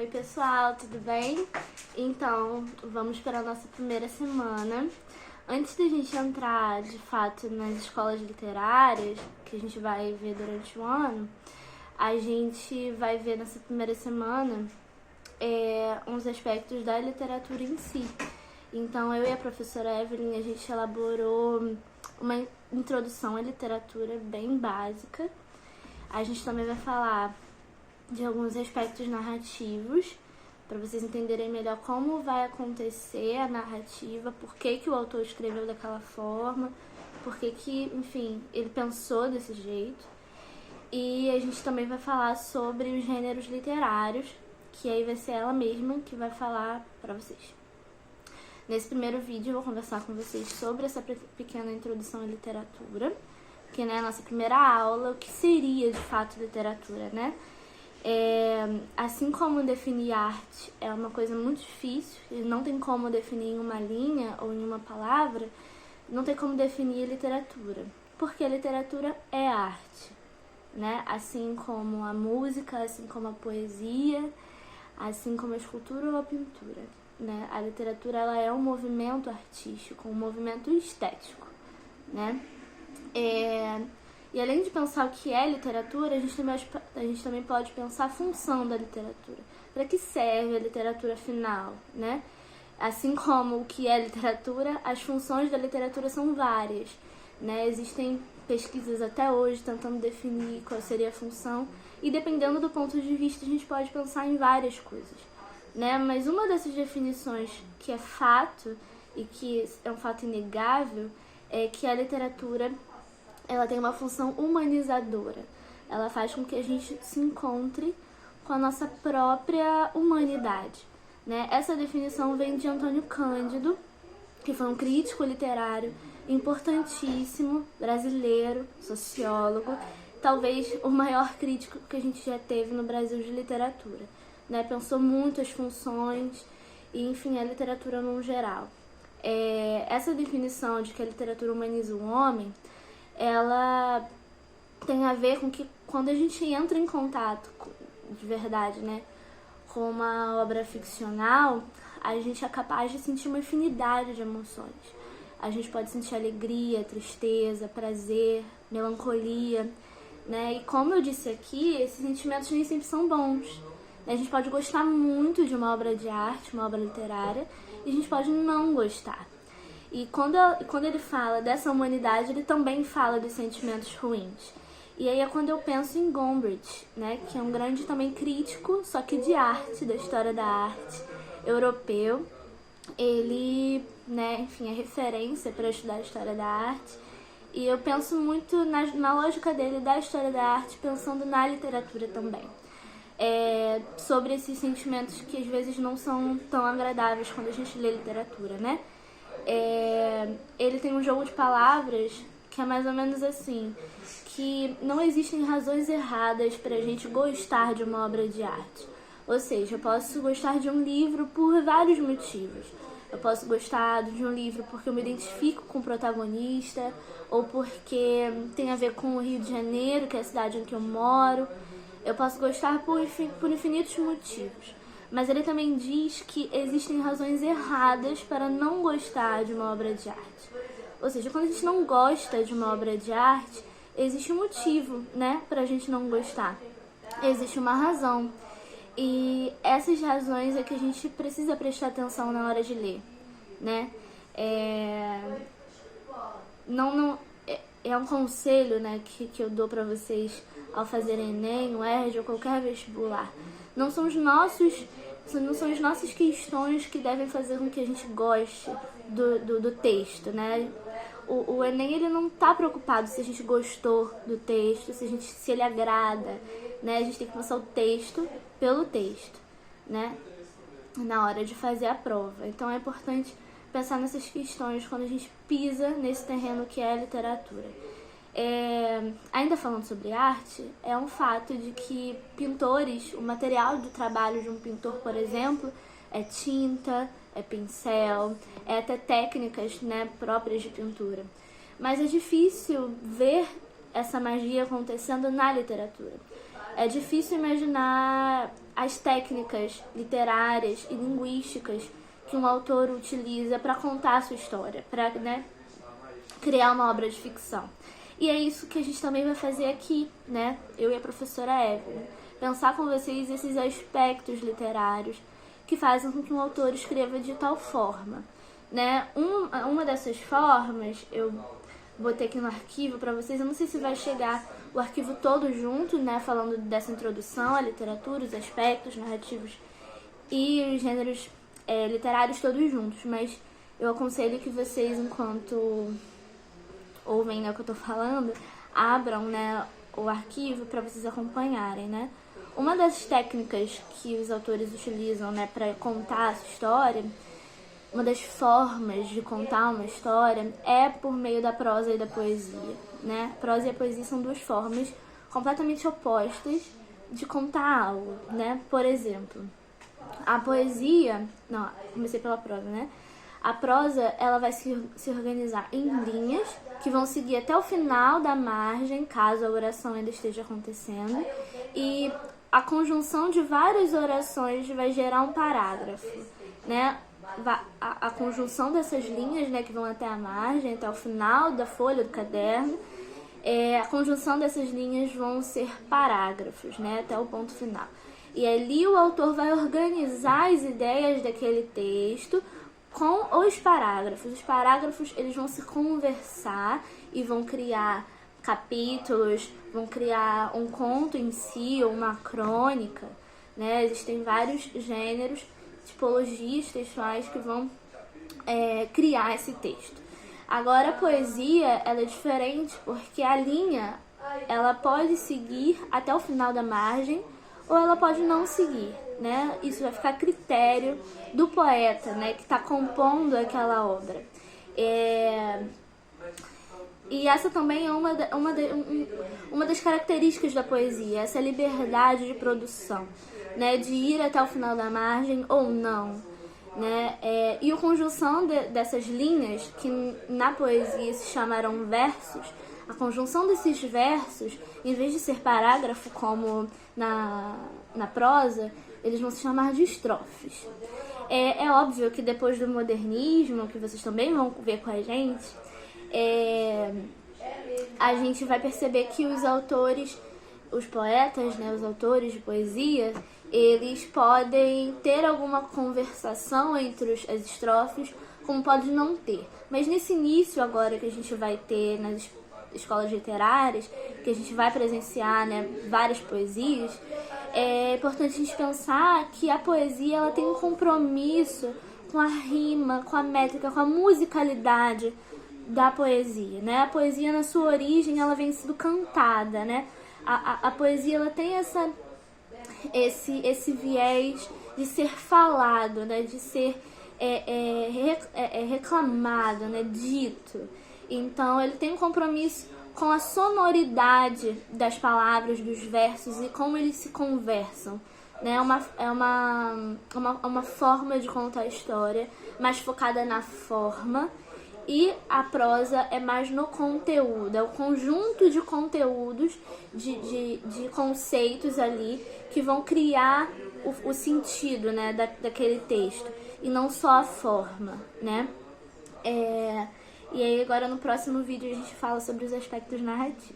Oi pessoal, tudo bem? Então, vamos para a nossa primeira semana. Antes da gente entrar de fato nas escolas literárias, que a gente vai ver durante o ano, a gente vai ver nessa primeira semana uns aspectos da literatura em si. Então, eu e a professora Evelyn, a gente elaborou uma introdução à literatura bem básica. A gente também vai falar de alguns aspectos narrativos, para vocês entenderem melhor como vai acontecer a narrativa, por que o autor escreveu daquela forma, por que, enfim, ele pensou desse jeito. E a gente também vai falar sobre os gêneros literários, que aí vai ser ela mesma que vai falar para vocês. Nesse primeiro vídeo eu vou conversar com vocês sobre essa pequena introdução à literatura, que é a nossa primeira aula, o que seria de fato literatura, né? Assim como definir arte é uma coisa muito difícil, e não tem como definir em uma linha ou em uma palavra, não tem como definir literatura, porque a literatura é arte, né? Assim como a música, assim como a poesia, assim como a escultura ou a pintura, né? A literatura ela é um movimento artístico, um movimento estético, né? E além de pensar o que é literatura, a gente também pode pensar a função da literatura. Para que serve a literatura afinal, né? Assim como o que é literatura, as funções da literatura são várias, né? Existem pesquisas até hoje tentando definir qual seria a função, e dependendo do ponto de vista a gente pode pensar em várias coisas, né? Mas uma dessas definições que é fato e que é um fato inegável é que a literatura ela tem uma função humanizadora. Ela faz com que a gente se encontre com a nossa própria humanidade, né? Essa definição vem de Antônio Cândido, que foi um crítico literário importantíssimo, brasileiro, sociólogo, talvez o maior crítico que a gente já teve no Brasil de literatura, né? Pensou muito as funções e, enfim, a literatura no geral. Essa definição de que a literatura humaniza o homem, ela tem a ver com que quando a gente entra em contato de verdade, né, com uma obra ficcional, a gente é capaz de sentir uma infinidade de emoções. A gente pode sentir alegria, tristeza, prazer, melancolia, né? E como eu disse aqui, esses sentimentos nem sempre são bons. A gente pode gostar muito de uma obra de arte, uma obra literária, e a gente pode não gostar. E quando ele fala dessa humanidade, ele também fala dos sentimentos ruins. E aí é quando eu penso em Gombrich, né, que é um grande também crítico, só que de arte, da história da arte, europeu. Ele, né, enfim, é referência para estudar a história da arte. E eu penso muito na lógica dele da história da arte, pensando na literatura também. Sobre esses sentimentos que às vezes não são tão agradáveis quando a gente lê literatura, né? Ele tem um jogo de palavras que é mais ou menos assim, que não existem razões erradas pra gente gostar de uma obra de arte. Ou seja, eu posso gostar de um livro por vários motivos. Eu posso gostar de um livro porque eu me identifico com o protagonista, ou porque tem a ver com o Rio de Janeiro, que é a cidade em que eu moro. Eu posso gostar por infinitos motivos. Mas ele também diz que existem razões erradas para não gostar de uma obra de arte. Ou seja, quando a gente não gosta de uma obra de arte, existe um motivo, né, para a gente não gostar. Existe uma razão. E essas razões é que a gente precisa prestar atenção na hora de ler, né? É um conselho, né, que eu dou para vocês ao fazerem Enem, o ERJ ou qualquer vestibular. Não são as nossas questões que devem fazer com que a gente goste do texto, né? O Enem ele não está preocupado se a gente gostou do texto, se ele agrada, né? A gente tem que pensar o texto pelo texto, né? Na hora de fazer a prova. Então é importante pensar nessas questões quando a gente pisa nesse terreno que é a literatura. Ainda falando sobre arte, é um fato de que pintores, o material do trabalho de um pintor, por exemplo, é tinta, é pincel, é até técnicas, né, próprias de pintura. Mas é difícil ver essa magia acontecendo na literatura. é difícil imaginar as técnicas literárias e linguísticas que um autor utiliza para contar a sua história, para, né, criar uma obra de ficção. E é isso que a gente também vai fazer aqui, né? Eu e a professora Evelyn. Pensar com vocês esses aspectos literários que fazem com que um autor escreva de tal forma, né? Uma dessas formas, eu botei aqui no arquivo para vocês, eu não sei se vai chegar o arquivo todo junto, né? Falando dessa introdução à literatura, os aspectos narrativos e os gêneros literários todos juntos, mas eu aconselho que vocês, enquanto ouvem, né, o que eu tô falando, abram, né, o arquivo para vocês acompanharem, né? Uma das técnicas que os autores utilizam, né, para contar essa história, uma das formas de contar uma história é por meio da prosa e da poesia, né? A prosa e a poesia são duas formas completamente opostas de contar algo, né? Por exemplo, a poesia... Não, comecei pela prosa, né? A prosa, ela vai se organizar em linhas que vão seguir até o final da margem, caso a oração ainda esteja acontecendo. E a conjunção de várias orações vai gerar um parágrafo, né? A conjunção dessas linhas, né, que vão até a margem, até o final da folha do caderno, a conjunção dessas linhas vão ser parágrafos, né, até o ponto final. E ali o autor vai organizar as ideias daquele texto com os parágrafos. Os parágrafos, eles vão se conversar e vão criar capítulos, vão criar um conto em si, ou uma crônica, né? Existem vários gêneros, tipologias textuais que vão criar esse texto. Agora, a poesia, ela é diferente porque a linha, ela pode seguir até o final da margem ou ela pode não seguir, né? Isso vai ficar a critério do poeta, né, que está compondo aquela obra. E essa também é uma das características da poesia, essa liberdade de produção, né, de ir até o final da margem ou não, né? E a conjunção dessas linhas, que na poesia se chamarão versos, a conjunção desses versos, em vez de ser parágrafo como na prosa, eles vão se chamar de estrofes. É óbvio que depois do modernismo, que vocês também vão ver com a gente vai perceber que os autores, os poetas, né, os autores de poesia, eles podem ter alguma conversação entre as estrofes, como pode não ter. Mas nesse início agora que a gente vai ter nas escolas literárias, que a gente vai presenciar, né, várias poesias, é importante a gente pensar que a poesia, ela tem um compromisso com a rima, com a métrica, com a musicalidade da poesia, né? A poesia, na sua origem, ela vem sendo cantada, né? A poesia, ela tem esse viés de ser falado, né? De ser reclamado, né? Dito. Então, ele tem um compromisso com a sonoridade das palavras, dos versos e como eles se conversam, né? É uma forma de contar a história, mais focada na forma, e a prosa é mais no conteúdo, é o conjunto de conteúdos, de conceitos ali que vão criar o sentido, né, daquele texto, e não só a forma, né? E aí agora no próximo vídeo a gente fala sobre os aspectos narrativos.